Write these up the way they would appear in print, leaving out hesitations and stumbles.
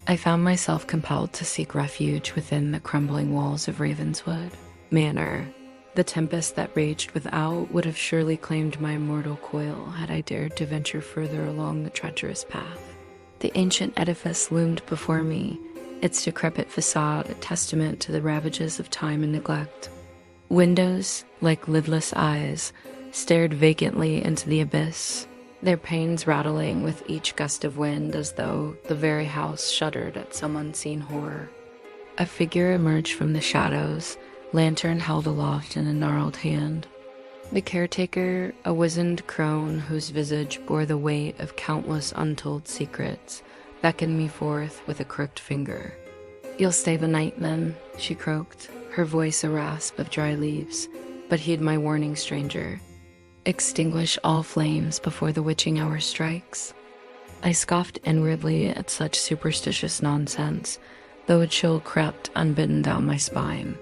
I found myself compelled to seek refuge within the crumbling walls of Ravenswood Manor. The tempest that raged without would have surely claimed my immortal coil had I dared to venture further along the treacherous path. The ancient edifice loomed before me, its decrepit facade a testament to the ravages of time and neglect. Windows, like lidless eyes, stared vacantly into the abyss, their panes rattling with each gust of wind as though the very house shuddered at some unseen horror. A figure emerged from the shadows, lantern held aloft in a gnarled hand. The caretaker, a wizened crone whose visage bore the weight of countless untold secrets, beckoned me forth with a crooked finger. "You'll stay the night, then," she croaked, her voice a rasp of dry leaves. But heed my warning, stranger. Extinguish all flames before the witching hour strikes. I scoffed inwardly at such superstitious nonsense, though a chill crept unbidden down my spine.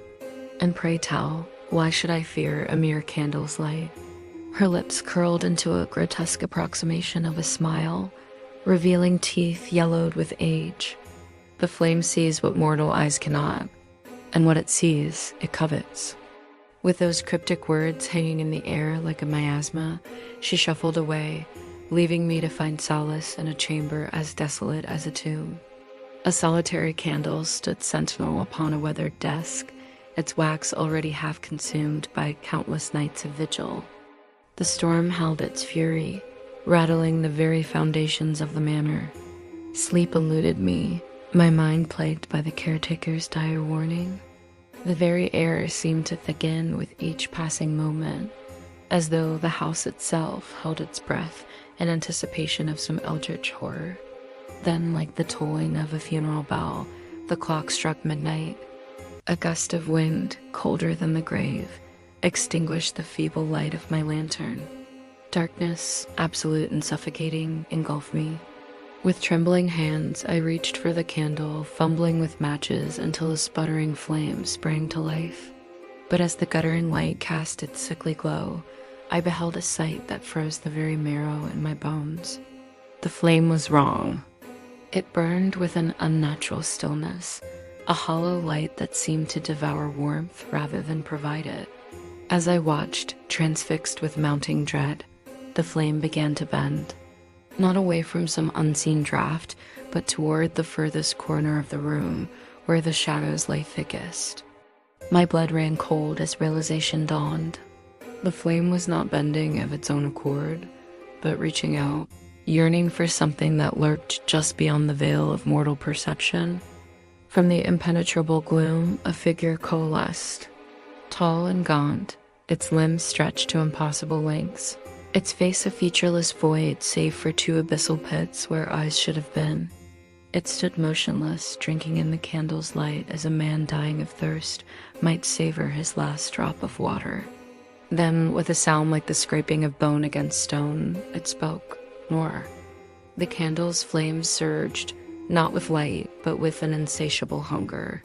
"And pray tell, why should I fear a mere candle's light?" Her lips curled into a grotesque approximation of a smile, revealing teeth yellowed with age. "The flame sees what mortal eyes cannot, and what it sees, it covets." With those cryptic words hanging in the air like a miasma, she shuffled away, leaving me to find solace in a chamber as desolate as a tomb. A solitary candle stood sentinel upon a weathered desk, its wax already half consumed by countless nights of vigil. The storm held its fury, rattling the very foundations of the manor. Sleep eluded me, my mind plagued by the caretaker's dire warning. The very air seemed to thicken with each passing moment, as though the house itself held its breath in anticipation of some eldritch horror. Then, like the tolling of a funeral bell, the clock struck midnight. A gust of wind, colder than the grave, extinguished the feeble light of my lantern. Darkness, absolute and suffocating, engulfed me. With trembling hands, I reached for the candle, fumbling with matches until a sputtering flame sprang to life. But as the guttering light cast its sickly glow, I beheld a sight that froze the very marrow in my bones. The flame was wrong. It burned with an unnatural stillness, a hollow light that seemed to devour warmth rather than provide it. As I watched, transfixed with mounting dread, the flame began to bend. Not away from some unseen draft, but toward the furthest corner of the room, where the shadows lay thickest. My blood ran cold as realization dawned. The flame was not bending of its own accord, but reaching out, yearning for something that lurked just beyond the veil of mortal perception. From the impenetrable gloom, a figure coalesced. Tall and gaunt, its limbs stretched to impossible lengths. Its face a featureless void save for two abyssal pits where eyes should have been. It stood motionless, drinking in the candle's light as a man dying of thirst might savor his last drop of water. Then, with a sound like the scraping of bone against stone, it spoke, "More." The candle's flames surged, not with light, but with an insatiable hunger.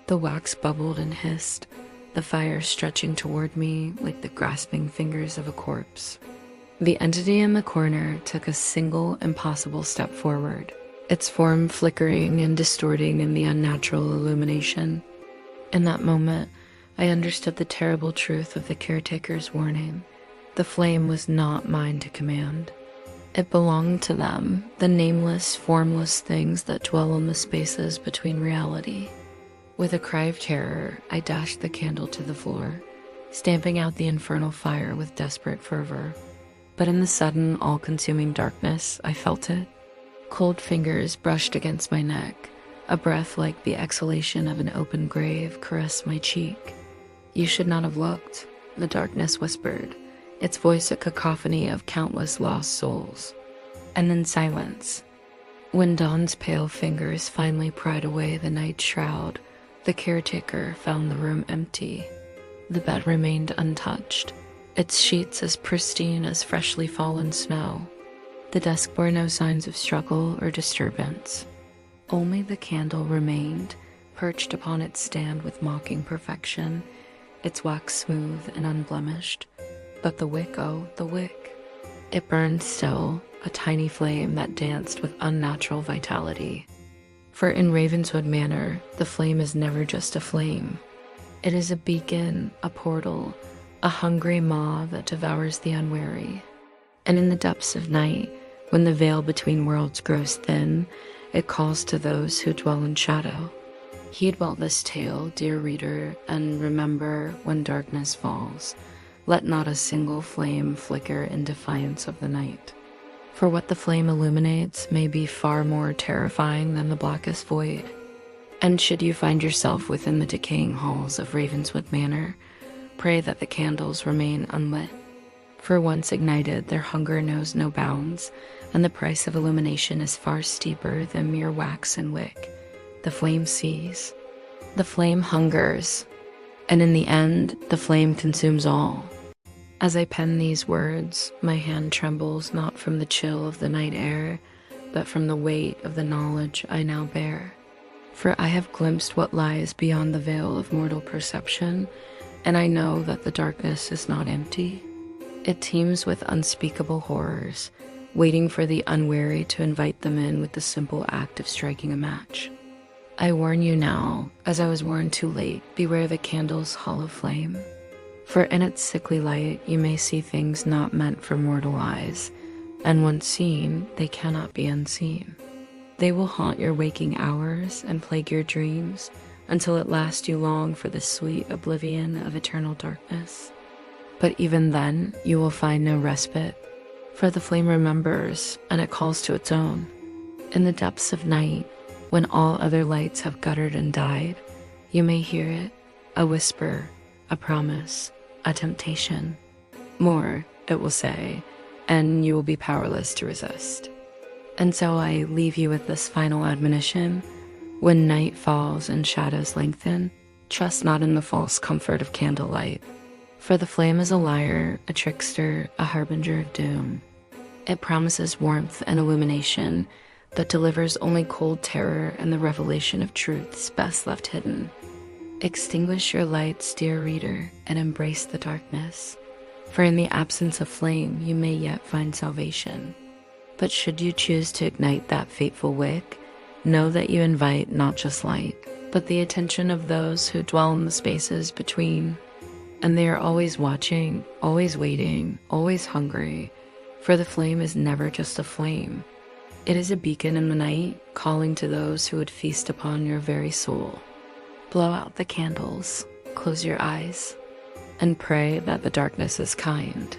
The wax bubbled and hissed, the fire stretching toward me like the grasping fingers of a corpse. The entity in the corner took a single impossible step forward, its form flickering and distorting in the unnatural illumination. In that moment, I understood the terrible truth of the caretaker's warning. The flame was not mine to command. It belonged to them, the nameless, formless things that dwell in the spaces between reality. With a cry of terror, I dashed the candle to the floor, stamping out the infernal fire with desperate fervor. But in the sudden, all-consuming darkness, I felt it. Cold fingers brushed against my neck. A breath like the exhalation of an open grave caressed my cheek. "You should not have looked," the darkness whispered, its voice a cacophony of countless lost souls. And then silence. When dawn's pale fingers finally pried away the night shroud, the caretaker found the room empty. The bed remained untouched, its sheets as pristine as freshly fallen snow. The desk bore no signs of struggle or disturbance. Only the candle remained, perched upon its stand with mocking perfection, its wax smooth and unblemished. But the wick, oh, the wick. It burned still, a tiny flame that danced with unnatural vitality. For in Ravenswood Manor, the flame is never just a flame. It is a beacon, a portal, a hungry maw that devours the unwary. And in the depths of night, when the veil between worlds grows thin, it calls to those who dwell in shadow. Heed well this tale, dear reader, and remember, when darkness falls, let not a single flame flicker in defiance of the night. For what the flame illuminates may be far more terrifying than the blackest void. And should you find yourself within the decaying halls of Ravenswood Manor, pray that the candles remain unlit. For once ignited, their hunger knows no bounds, and the price of illumination is far steeper than mere wax and wick. The flame sees, the flame hungers, and in the end, the flame consumes all. As I pen these words, my hand trembles not from the chill of the night air, but from the weight of the knowledge I now bear. For I have glimpsed what lies beyond the veil of mortal perception, and I know that the darkness is not empty. It teems with unspeakable horrors, waiting for the unwary to invite them in with the simple act of striking a match. I warn you now, as I was warned too late, beware the candle's hollow flame. For in its sickly light you may see things not meant for mortal eyes, and once seen, they cannot be unseen. They will haunt your waking hours and plague your dreams, until at last you long for the sweet oblivion of eternal darkness. But even then, you will find no respite, for the flame remembers, and it calls to its own. In the depths of night, when all other lights have guttered and died, you may hear it, a whisper, a promise, a temptation. More, it will say, and you will be powerless to resist. And so I leave you with this final admonition. When night falls and shadows lengthen, trust not in the false comfort of candlelight. For the flame is a liar, a trickster, a harbinger of doom. It promises warmth and illumination, but delivers only cold terror and the revelation of truths best left hidden. Extinguish your lights, dear reader, and embrace the darkness, for in the absence of flame you may yet find salvation. But should you choose to ignite that fateful wick, know that you invite not just light, but the attention of those who dwell in the spaces between. And they are always watching, always waiting, always hungry, for the flame is never just a flame. It is a beacon in the night, calling to those who would feast upon your very soul. Blow out the candles, close your eyes, and pray that the darkness is kind.